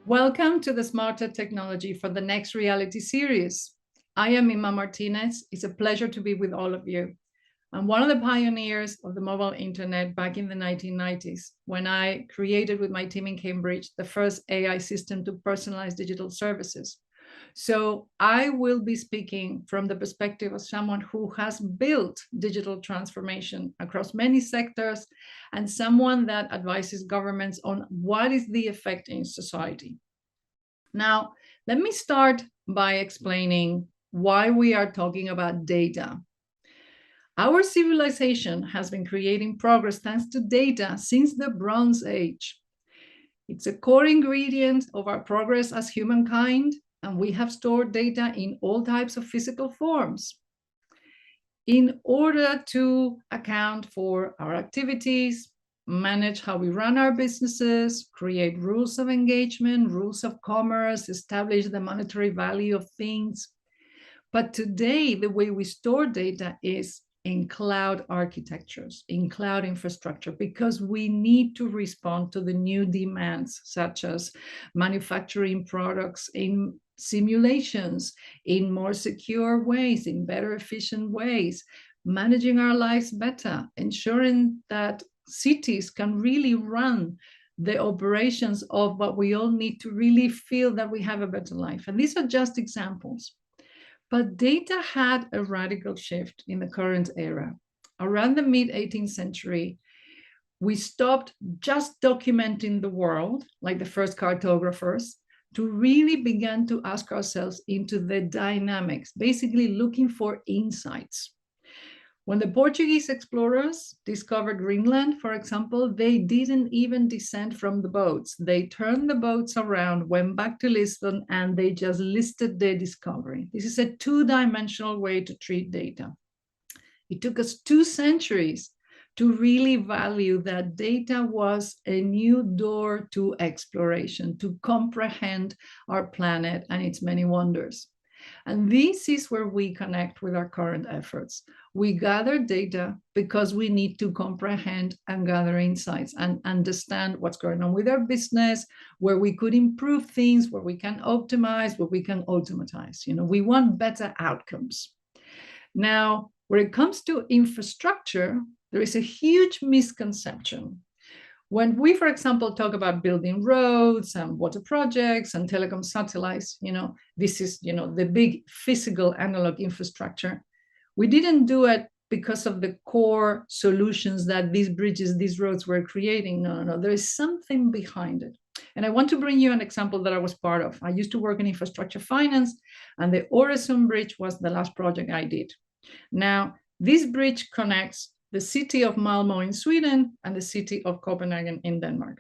Welcome to the Smarter Technology for the Next Reality series. I am Inma Martinez. It's a pleasure to be with all of you. I'm one of the pioneers of the mobile internet back in the 1990s when I created with my team in Cambridge the first AI system to personalize digital services. So I will be speaking from the perspective of someone who has built digital transformation across many sectors and someone that advises governments on what is the effect in society. Now, let me start by explaining why we are talking about data. Our civilization has been creating progress thanks to data since the Bronze Age. It's a core ingredient of our progress as humankind, and we have stored data in all types of physical forms in order to account for our activities, manage how we run our businesses, create rules of engagement, rules of commerce, establish the monetary value of things. But today, the way we store data is in cloud architectures, in cloud infrastructure, because we need to respond to the new demands, such as manufacturing products in simulations, in more secure ways, in better efficient ways, managing our lives better, ensuring that cities can really run the operations of what we all need to really feel that we have a better life. And these are just examples. But data had a radical shift in the current era. Around the mid-18th century, we stopped just documenting the world, like the first cartographers, to really begin to ask ourselves into the dynamics, basically looking for insights. When the Portuguese explorers discovered Greenland, for example, they didn't even descend from the boats. They turned the boats around, went back to Lisbon, and they just listed their discovery. This is a two-dimensional way to treat data. It took us 2 centuries to really value that data was a new door to exploration, to comprehend our planet and its many wonders. And this is where we connect with our current efforts. We gather data because we need to comprehend and gather insights and understand what's going on with our business, where we could improve things, where we can optimize, where we can automatize. We want better outcomes. Now, when it comes to infrastructure, there is a huge misconception. When we, for example, talk about building roads and water projects and telecom satellites, this is, the big physical analog infrastructure. We didn't do it because of the core solutions that these bridges, these roads were creating. No. There is something behind it. And I want to bring you an example that I was part of. I used to work in infrastructure finance, and the Øresund Bridge was the last project I did. Now, this bridge connects the city of Malmö in Sweden and the city of Copenhagen in Denmark.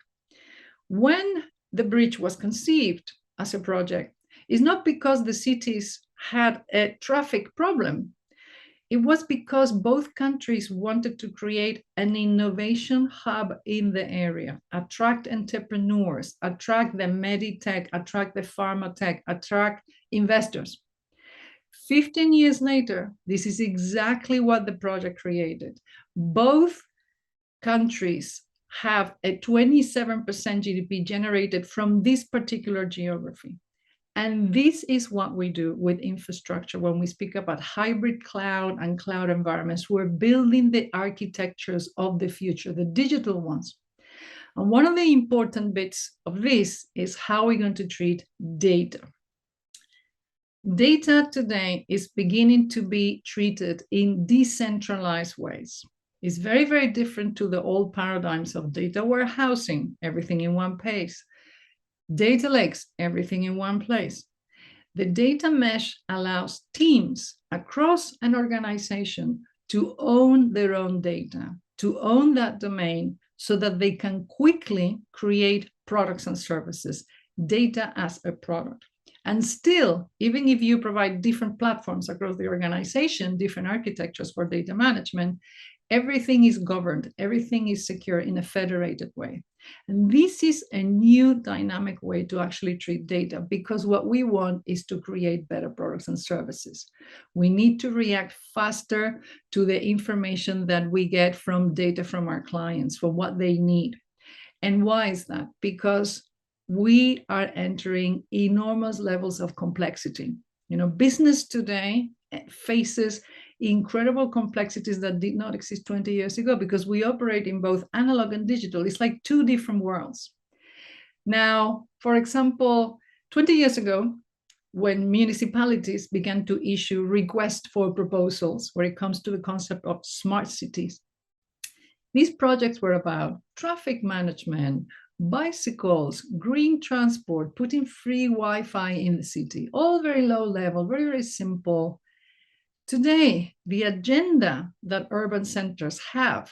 When the bridge was conceived as a project, it's not because the cities had a traffic problem. It was because both countries wanted to create an innovation hub in the area, attract entrepreneurs, attract the meditech, attract the pharma tech, attract investors. 15 years later, this is exactly what the project created. Both countries have a 27% GDP generated from this particular geography. And this is what we do with infrastructure when we speak about hybrid cloud and cloud environments. We're building the architectures of the future, the digital ones. And one of the important bits of this is how we're going to treat data. Data today is beginning to be treated in decentralized ways. It's very, very different to the old paradigms of data warehousing, everything in one place, data lakes, everything in one place. The data mesh allows teams across an organization to own their own data, to own that domain so that they can quickly create products and services, data as a product. And still, even if you provide different platforms across the organization, different architectures for data management, everything is governed, everything is secure in a federated way. And this is a new dynamic way to actually treat data, because what we want is to create better products and services. We need to react faster to the information that we get from data from our clients, for what they need. And why is that? Because we are entering enormous levels of complexity. Business today faces incredible complexities that did not exist 20 years ago because we operate in both analog and digital. It's like two different worlds. Now, for example, 20 years ago, when municipalities began to issue requests for proposals where it comes to the concept of smart cities, these projects were about traffic management, bicycles, green transport, putting free Wi-Fi in the city, all very low level, very, very simple. Today, the agenda that urban centers have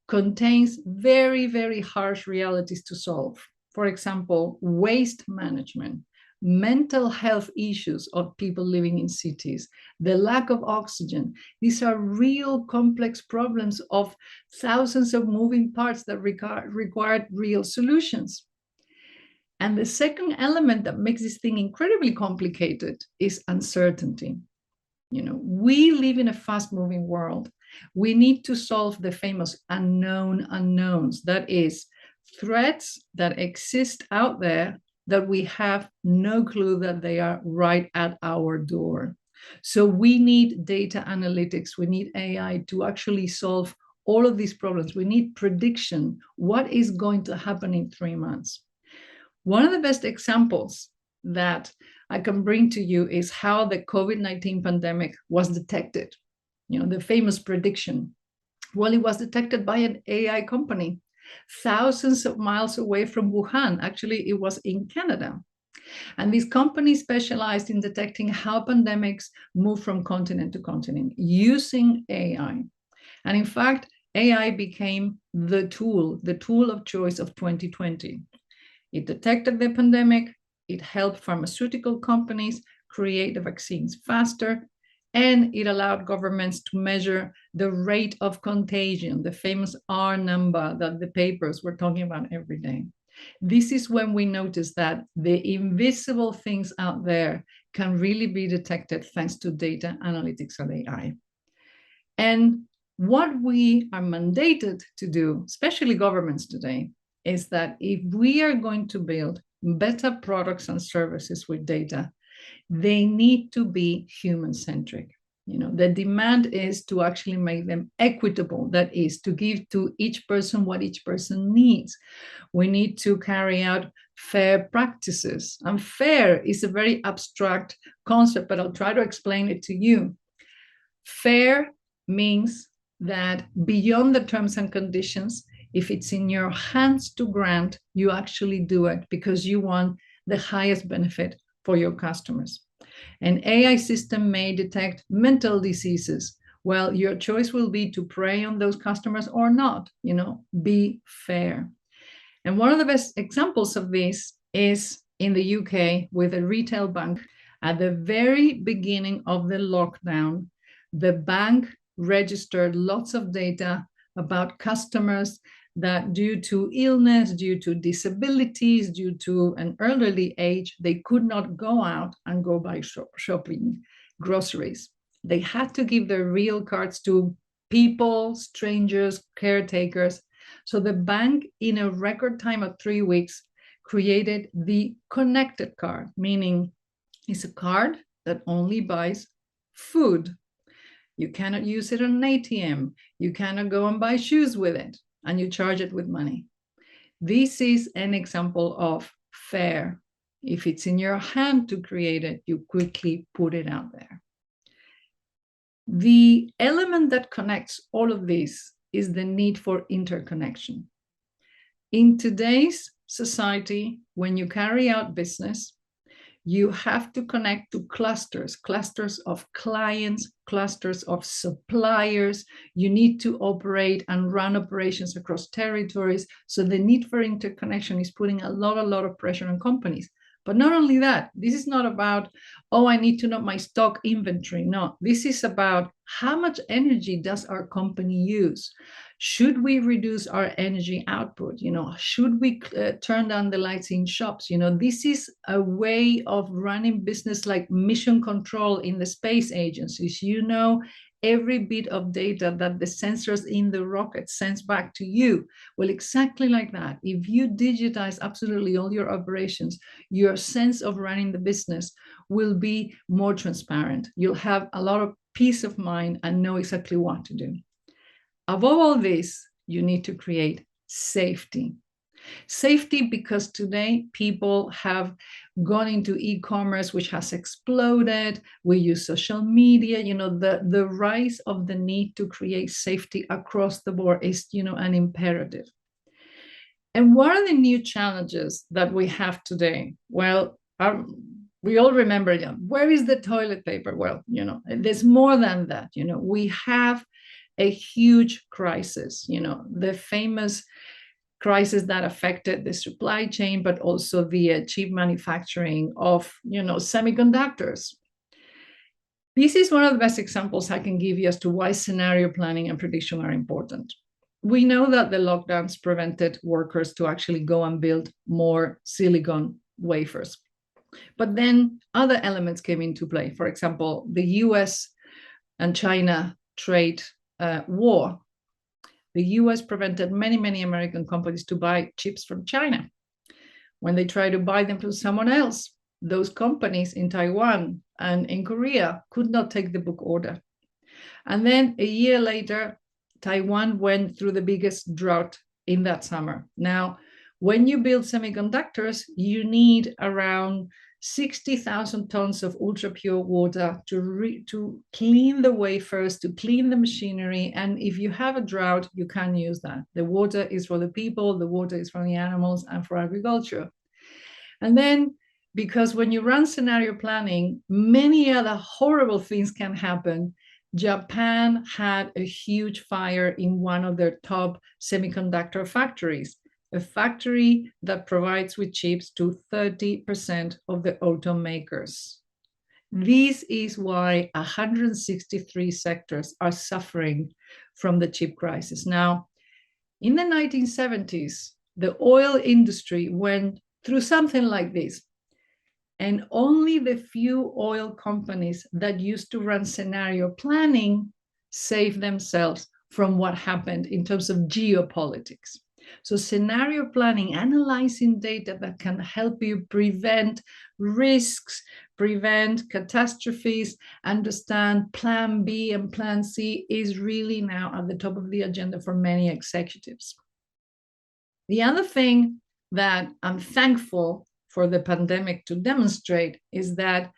contains very, very harsh realities to solve. For example, waste management, mental health issues of people living in cities, the lack of oxygen. These are real complex problems of thousands of moving parts that require real solutions. And the second element that makes this thing incredibly complicated is uncertainty. We live in a fast-moving world. We need to solve the famous unknown unknowns. That is, threats that exist out there that we have no clue that they are right at our door. So we need data analytics. We need AI to actually solve all of these problems. We need prediction. What is going to happen in 3 months? One of the best examples that I can bring to you is how the COVID-19 pandemic was detected. The famous prediction. Well, it was detected by an AI company thousands of miles away from Wuhan. Actually, it was in Canada. And this company specialized in detecting how pandemics move from continent to continent using AI. And in fact, AI became the tool of choice of 2020. It detected the pandemic, it helped pharmaceutical companies create the vaccines faster, and it allowed governments to measure the rate of contagion, the famous R number that the papers were talking about every day. This is when we notice that the invisible things out there can really be detected thanks to data analytics and AI. And what we are mandated to do, especially governments today, is that if we are going to build better products and services with data, they need to be human-centric. The demand is to actually make them equitable. That is, to give to each person what each person needs. We need to carry out fair practices. And fair is a very abstract concept, but I'll try to explain it to you. Fair means that beyond the terms and conditions, if it's in your hands to grant, you actually do it because you want the highest benefit for your customers. An AI system may detect mental diseases. Well, your choice will be to prey on those customers or not, be fair. And one of the best examples of this is in the UK with a retail bank. At the very beginning of the lockdown, the bank registered lots of data about customers that due to illness, due to disabilities, due to an elderly age, they could not go out and go buy shopping groceries. They had to give their real cards to people, strangers, caretakers. So the bank, in a record time of 3 weeks, created the connected card, meaning it's a card that only buys food. You cannot use it on an ATM. You cannot go and buy shoes with it, and you charge it with money. This is an example of fair. If it's in your hand to create it, you quickly put it out there. The element that connects all of this is the need for interconnection. In today's society, when you carry out business, you have to connect to clusters of clients, clusters of suppliers. You need to operate and run operations across territories. So the need for interconnection is putting a lot of pressure on companies. But not only that, this is not about, I need to know my stock inventory. No, this is about how much energy does our company use? Should we reduce our energy output? Should we turn down the lights in shops? This is a way of running business like mission control in the space agencies. every bit of data that the sensors in the rocket sends back to you. Well, exactly like that. If you digitize absolutely all your operations, your sense of running the business will be more transparent. You'll have a lot of peace of mind and know exactly what to do. Above all this, you need to create safety. Safety, because today people have gone into e-commerce, which has exploded. We use social media. The rise of the need to create safety across the board is, an imperative. And what are the new challenges that we have today? Well, we all remember, where is the toilet paper? Well, there's more than that. We have a huge crisis, the famous crisis that affected the supply chain, but also the chip manufacturing of, semiconductors. This is one of the best examples I can give you as to why scenario planning and prediction are important. We know that the lockdowns prevented workers to actually go and build more silicon wafers. But then other elements came into play. For example, the US and China trade war. The US prevented many, many American companies to buy chips from China. When they tried to buy them from someone else, those companies in Taiwan and in Korea could not take the book order. And then a year later, Taiwan went through the biggest drought in that summer. Now, when you build semiconductors, you need around 60,000 tons of ultra pure water to clean the wafers, to clean the machinery. And if you have a drought, you can't use that. The water is for the people, the water is for the animals and for agriculture. And then, because when you run scenario planning, many other horrible things can happen. Japan had a huge fire in one of their top semiconductor factories, a factory that provides with chips to 30% of the automakers. This is why 163 sectors are suffering from the chip crisis. Now, in the 1970s, the oil industry went through something like this. And only the few oil companies that used to run scenario planning saved themselves from what happened in terms of geopolitics. So scenario planning, analyzing data that can help you prevent risks, prevent catastrophes, understand plan B and plan C is really now at the top of the agenda for many executives. The other thing that I'm thankful for the pandemic to demonstrate is that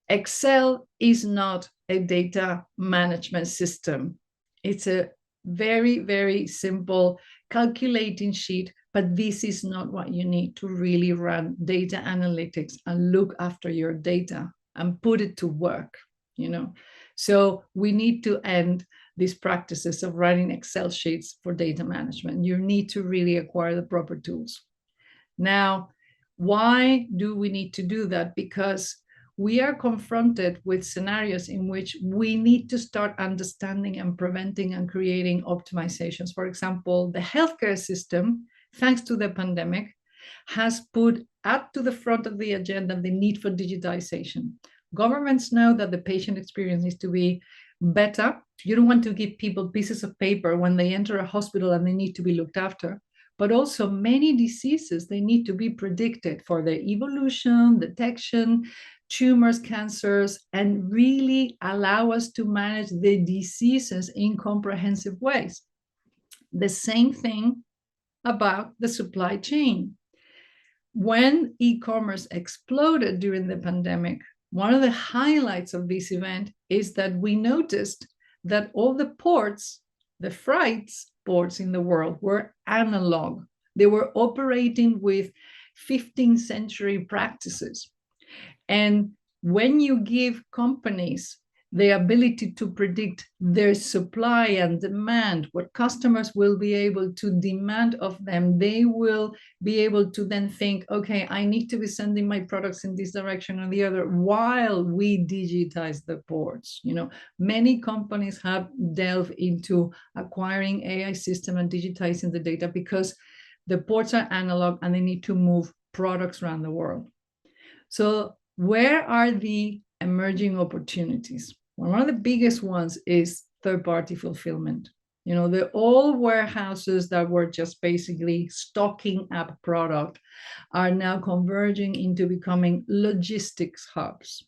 Excel is not a data management system. It's a very, very simple calculating sheet, but this is not what you need to really run data analytics and look after your data and put it to work, So we need to end these practices of writing Excel sheets for data management. You need to really acquire the proper tools. Now, why do we need to do that? Because we are confronted with scenarios in which we need to start understanding and preventing and creating optimizations. For example, the healthcare system, thanks to the pandemic, has put up to the front of the agenda the need for digitization. Governments know that the patient experience needs to be better. You don't want to give people pieces of paper when they enter a hospital and they need to be looked after. But also many diseases, they need to be predicted for their evolution, detection, tumors, cancers, and really allow us to manage the diseases in comprehensive ways. The same thing about the supply chain. When e-commerce exploded during the pandemic, one of the highlights of this event is that we noticed that all the ports, the freights ports in the world were analog. They were operating with 15th century practices. And when you give companies the ability to predict their supply and demand, what customers will be able to demand of them, they will be able to then think, okay, I need to be sending my products in this direction or the other while we digitize the ports. Many companies have delved into acquiring AI system and digitizing the data because the ports are analog and they need to move products around the world. So where are the emerging opportunities? One of the biggest ones is third-party fulfillment. The old warehouses that were just basically stocking up product are now converging into becoming logistics hubs.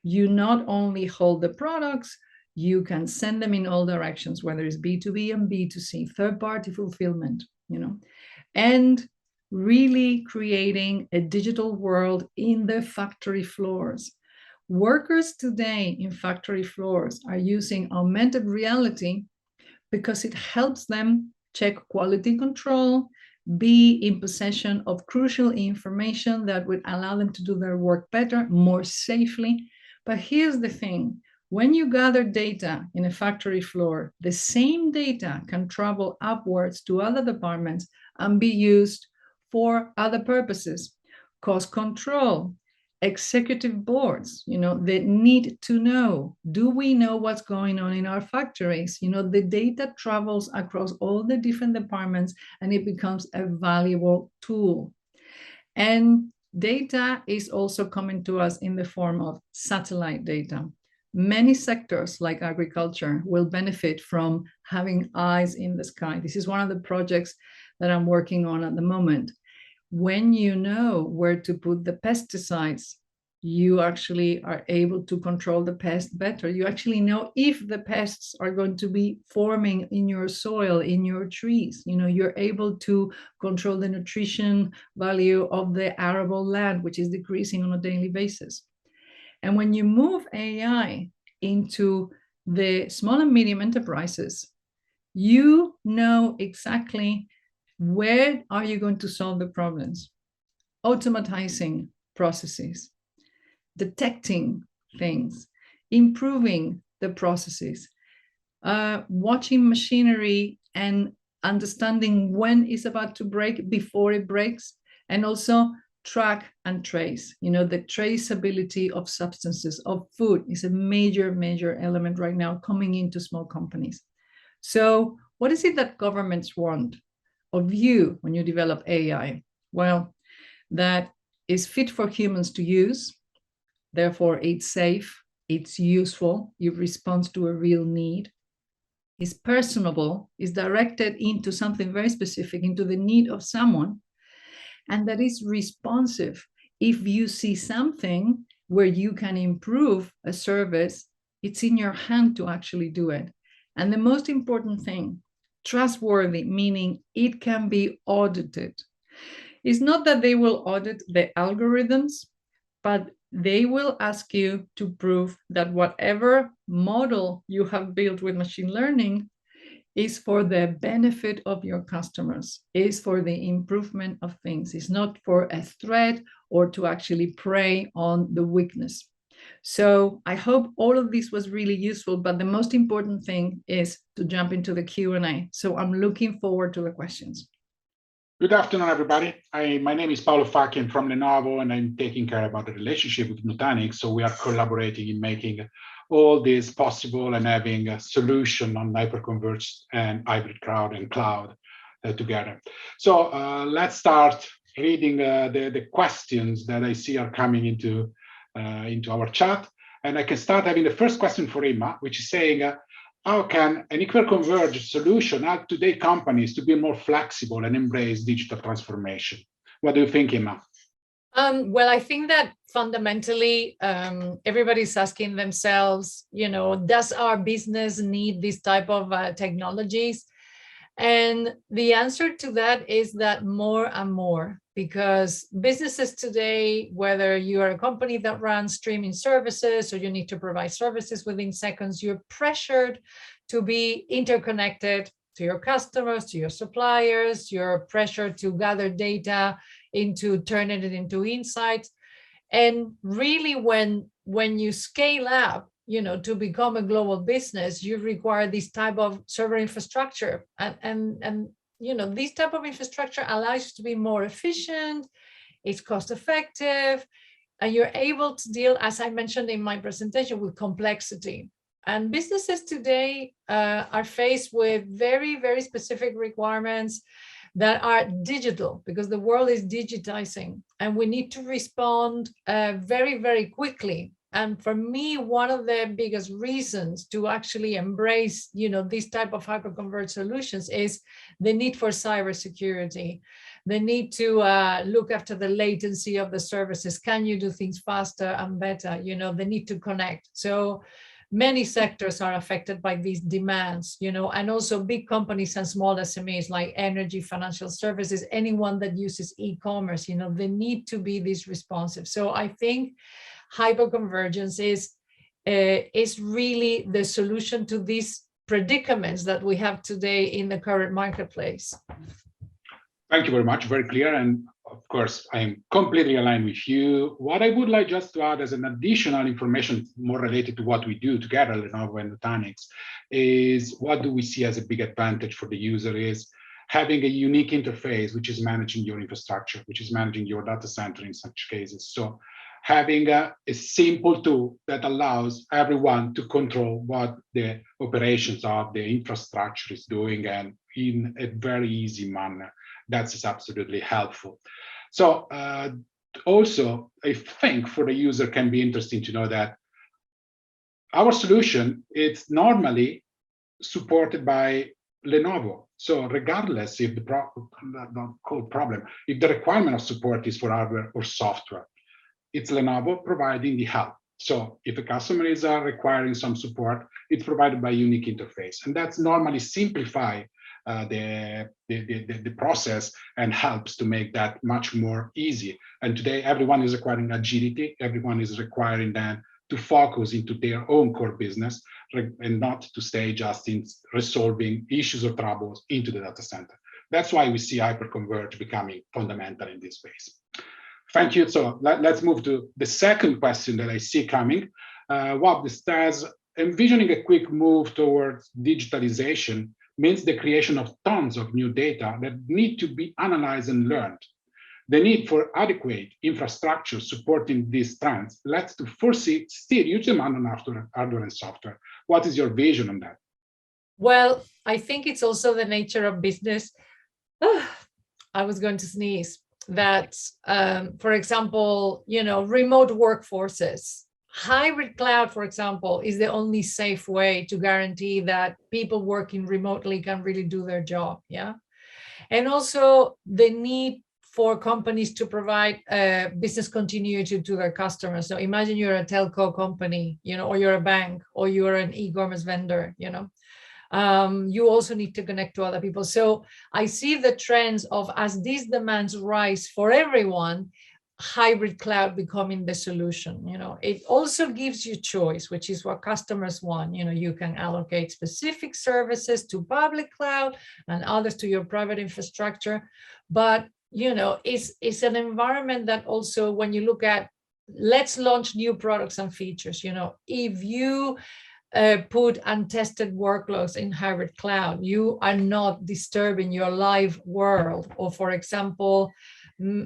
You not only hold the products, you can send them in all directions, whether it's B2B and B2C, third-party fulfillment, and really creating a digital world in the factory floors. Workers today in factory floors are using augmented reality because it helps them check quality control, be in possession of crucial information that would allow them to do their work better, more safely. But here's the thing. When you gather data in a factory floor, the same data can travel upwards to other departments and be used for other purposes. Cost control, executive boards, they need to know, do we know what's going on in our factories? The data travels across all the different departments and it becomes a valuable tool. And data is also coming to us in the form of satellite data. Many sectors like agriculture will benefit from having eyes in the sky. This is one of the projects that I'm working on at the moment. When you know where to put the pesticides, you actually are able to control the pest better. You actually know if the pests are going to be forming in your soil, in your trees. You're able to control the nutrition value of the arable land, which is decreasing on a daily basis. And when you move AI into the small and medium enterprises, you know exactly where are you going to solve the problems? Automatizing processes, detecting things, improving the processes, watching machinery and understanding when it's about to break before it breaks, and also track and trace. The traceability of substances, of food is a major, major element right now coming into small companies. So what is it that governments want of you when you develop AI? Well, that is fit for humans to use. Therefore, it's safe, it's useful, it responds to a real need. It's personable, it's directed into something very specific, into the need of someone, and that is responsive. If you see something where you can improve a service, it's in your hand to actually do it. And the most important thing, trustworthy, meaning it can be audited. It's not that they will audit the algorithms, but they will ask you to prove that whatever model you have built with machine learning is for the benefit of your customers, is for the improvement of things. It's not for a threat or to actually prey on the weakness. So I hope all of this was really useful, but the most important thing is to jump into the Q&A. So I'm looking forward to the questions. Good afternoon, everybody. My name is Paolo Facchi. I'm from Lenovo, and I'm taking care about the relationship with Nutanix. So we are collaborating in making all this possible and having a solution on hyperconverged and hybrid cloud and cloud together. So let's start reading the questions that I see are coming into our chat. And I can start having the first question for Inma, which is saying, how can an hyperconverged solution help today companies to be more flexible and embrace digital transformation? What do you think, Inma? Well, I think that fundamentally, everybody's asking themselves, does our business need this type of technologies? And the answer to that is that more and more, because businesses today, whether you are a company that runs streaming services or you need to provide services within seconds, you're pressured to be interconnected to your customers, to your suppliers, you're pressured to gather data turning it into insights. And really, when you scale up, to become a global business, you require this type of server infrastructure. And this type of infrastructure allows you to be more efficient, it's cost effective, and you're able to deal, as I mentioned in my presentation, with complexity. And businesses today are faced with very, very specific requirements that are digital, because the world is digitizing and we need to respond very, very quickly And for me, one of the biggest reasons to actually embrace, this type of hyperconverged solutions is the need for cybersecurity, the need to look after the latency of the services. Can you do things faster and better? The need to connect. So many sectors are affected by these demands, and also big companies and small SMEs like energy, financial services, anyone that uses e-commerce, they need to be this responsive. So I think hyperconvergence is really the solution to these predicaments that we have today in the current marketplace. Thank you very much. Very clear. And of course, I am completely aligned with you. What I would like just to add as an additional information more related to what we do together, Lenovo and Nutanix, is what do we see as a big advantage for the user is having a unique interface, which is managing your infrastructure, which is managing your data center in such cases. So having a simple tool that allows everyone to control what the operations of the infrastructure is doing, and in a very easy manner. That's absolutely helpful. So also, I think for the user can be interesting to know that our solution, it's normally supported by Lenovo. So regardless if the problem, if the requirement of support is for hardware or software, it's Lenovo providing the help. So if a customer is requiring some support, it's provided by a unique interface. And that's normally simplify the process and helps to make that much more easy. And today, everyone is requiring agility. Everyone is requiring them to focus into their own core business and not to stay just in resolving issues or troubles into the data center. That's why we see hyperconverged becoming fundamental in this space. Thank you. So let's move to the second question that I see coming. What this says, envisioning a quick move towards digitalization means the creation of tons of new data that need to be analyzed and learned. The need for adequate infrastructure supporting these trends leads to foresee still huge demand on hardware and software. What is your vision on that? Well, I think it's also the nature of business. I was going to sneeze. That, for example, remote workforces. Hybrid cloud, for example, is the only safe way to guarantee that people working remotely can really do their job. Yeah. And also the need for companies to provide business continuity to their customers. So imagine you're a telco company, or you're a bank, or you're an e-commerce vendor, you also need to connect to other people. So I see the trends of, as these demands rise for everyone, hybrid cloud becoming the solution. It also gives you choice, which is what customers want. You can allocate specific services to public cloud and others to your private infrastructure. But, it's an environment that also, when you look at, let's launch new products and features, if you put untested workloads in hybrid cloud, you are not disturbing your live world. Or for example,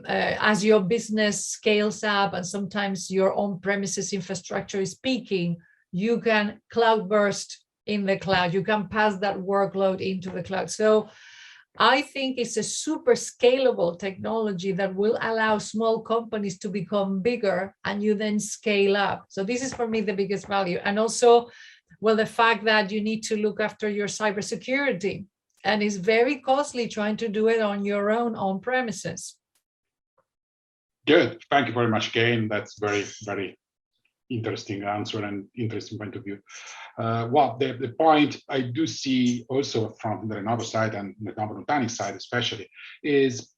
as your business scales up and sometimes your on-premises infrastructure is peaking, you can cloud burst in the cloud. You can pass that workload into the cloud. So I think it's a super scalable technology that will allow small companies to become bigger, and you then scale up. So this is for me the biggest value. And also, well, the fact that you need to look after your cybersecurity, and it's very costly trying to do it on your own on-premises. Good. Thank you very much, again. That's very, very interesting answer and interesting point of view. Well, the point I do see also from the Lenovo side and the Nutanix side especially is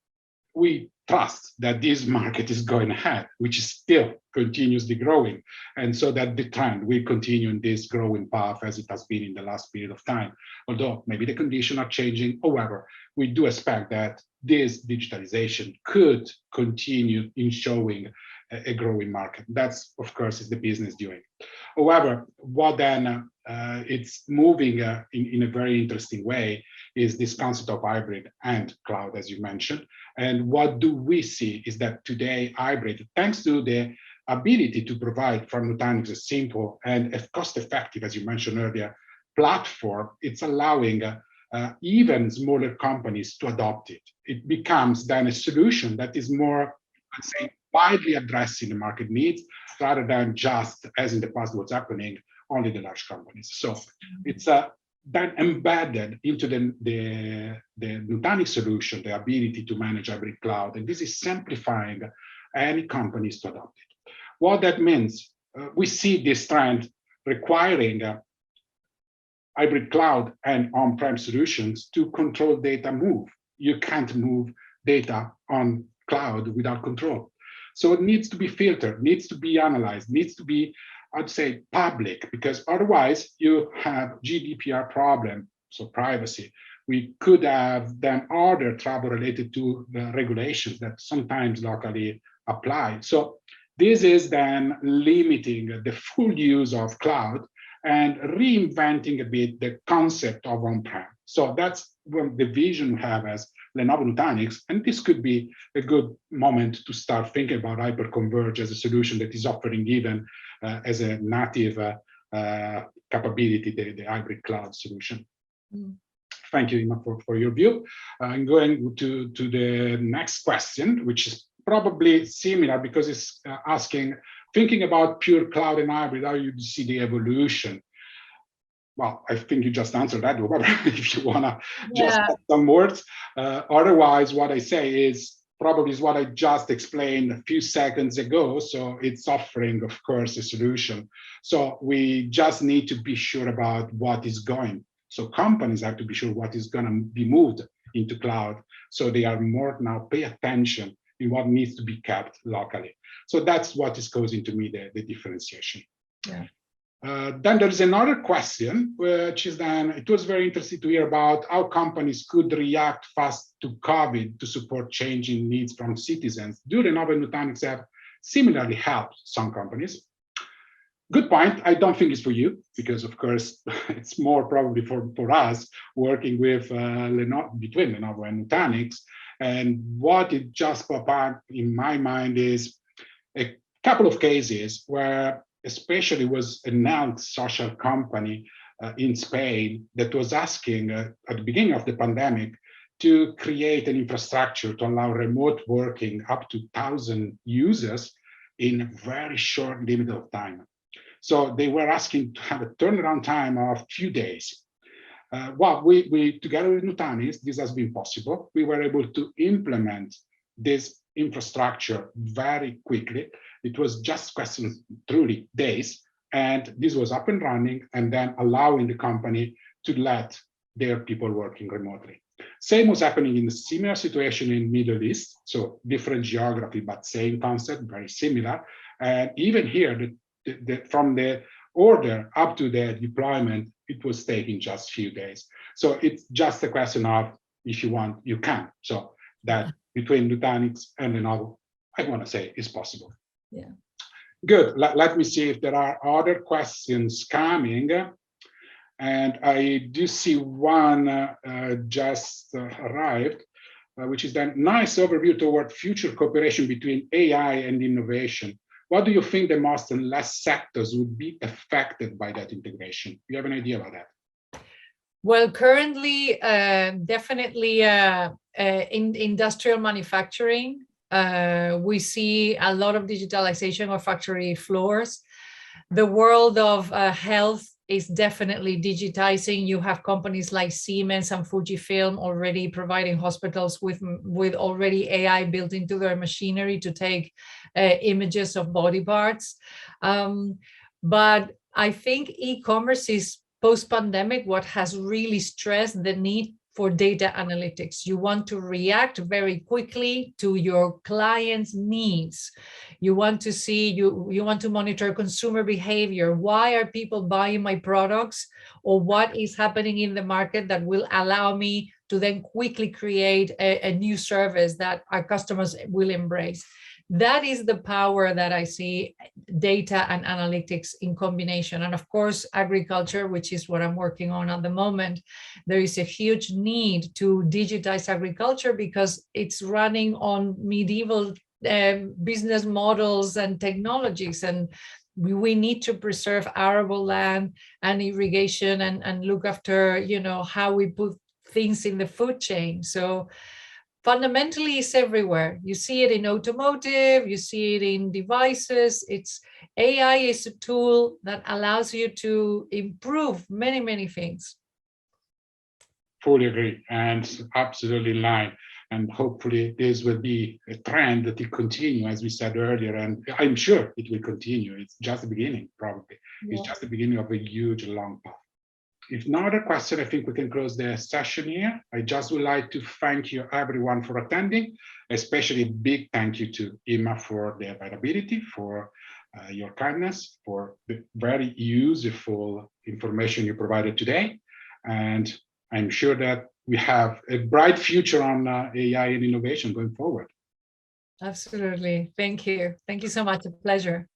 we trust that this market is going ahead, which is still continuously growing. And so that the trend will continue in this growing path as it has been in the last period of time. Although maybe the conditions are changing. However, we do expect that this digitalization could continue in showing a growing market. That's, of course, is the business doing. However, what then it's moving in a very interesting way is this concept of hybrid and cloud, as you mentioned. And what do we see is that today hybrid, thanks to the ability to provide from Nutanix a simple and a cost-effective, as you mentioned earlier, platform, it's allowing even smaller companies to adopt it. It becomes then a solution that is more, let's say, widely addressing the market needs rather than just, as in the past, what's happening, only the large companies. So it's then embedded into the Nutanix solution, the ability to manage hybrid cloud. And this is simplifying any companies to adopt it. What that means, we see this trend requiring hybrid cloud and on-prem solutions to control data move. You can't move data on cloud without control. So it needs to be filtered, needs to be analyzed, needs to be, I'd say, public, because otherwise you have GDPR problem, so privacy. We could have then other trouble related to the regulations that sometimes locally apply. So this is then limiting the full use of cloud and reinventing a bit the concept of on-prem. So that's the vision we have as Lenovo Nutanix, and this could be a good moment to start thinking about hyperconverged as a solution that is offering even as a native capability, the hybrid cloud solution. Thank you, Inma, for your view. I'm going to the next question, which is probably similar because it's asking, thinking about pure cloud and hybrid, how you see the evolution? Well, I think you just answered that, but if you want to just add some words. Otherwise, what I say is probably is what I just explained a few seconds ago. So it's offering, of course, a solution. So we just need to be sure about what is going. So companies have to be sure what is going to be moved into cloud. So they are more now pay attention in what needs to be kept locally. So that's what is causing to me the differentiation. Yeah. Then there is another question, which is then, it was very interesting to hear about how companies could react fast to COVID to support changing needs from citizens. Do Lenovo and Nutanix have similarly helped some companies? Good point. I don't think it's for you, because of course, it's more probably for us working with between Lenovo and Nutanix. And what it just popped up in my mind is a couple of cases where especially was an health social company in Spain that was asking at the beginning of the pandemic to create an infrastructure to allow remote working up to 1,000 users in a very short limit of time. So they were asking to have a turnaround time of few days. Well, we together with Nutanix, this has been possible. We were able to implement this infrastructure very quickly. It was just question truly days, and this was up and running, and then allowing the company to let their people working remotely. Same was happening in a similar situation in Middle East, so different geography, but same concept, very similar. And even here, from the order up to the deployment, it was taking just a few days. So it's just a question of, if you want, you can. So that between Nutanix and Lenovo, I want to say is possible. Yeah. Good. Let me see if there are other questions coming. And I do see one just arrived, which is then nice overview toward future cooperation between AI and innovation. What do you think the most and less sectors would be affected by that integration? Do you have an idea about that? Well, currently, definitely in industrial manufacturing, we see a lot of digitalization of factory floors. The world of health is definitely digitizing. You have companies like Siemens and Fujifilm already providing hospitals with already AI built into their machinery to take images of body parts. But I think e-commerce is post-pandemic what has really stressed the need for data analytics. You want to react very quickly to your clients' needs. You want to see, you want to monitor consumer behavior. Why are people buying my products? Or what is happening in the market that will allow me to then quickly create a new service that our customers will embrace? That is the power that I see data and analytics in combination. And of course, agriculture, which is what I'm working on at the moment, there is a huge need to digitize agriculture because it's running on medieval business models and technologies. And we need to preserve arable land and irrigation and look after, you know, how we put things in the food chain. So fundamentally it's everywhere. You see it in automotive, you see it in devices. AI is a tool that allows you to improve many, many things. Fully agree, and absolutely in line. And hopefully this will be a trend that will continue, as we said earlier, and I'm sure it will continue. It's just the beginning, probably. Yeah. It's just the beginning of a huge, long path. If no other question, I think we can close the session here. I just would like to thank you everyone for attending, especially a big thank you to Inma for the availability, for your kindness, for the very useful information you provided today. And I'm sure that we have a bright future on AI and innovation going forward. Absolutely. Thank you. Thank you so much. A pleasure.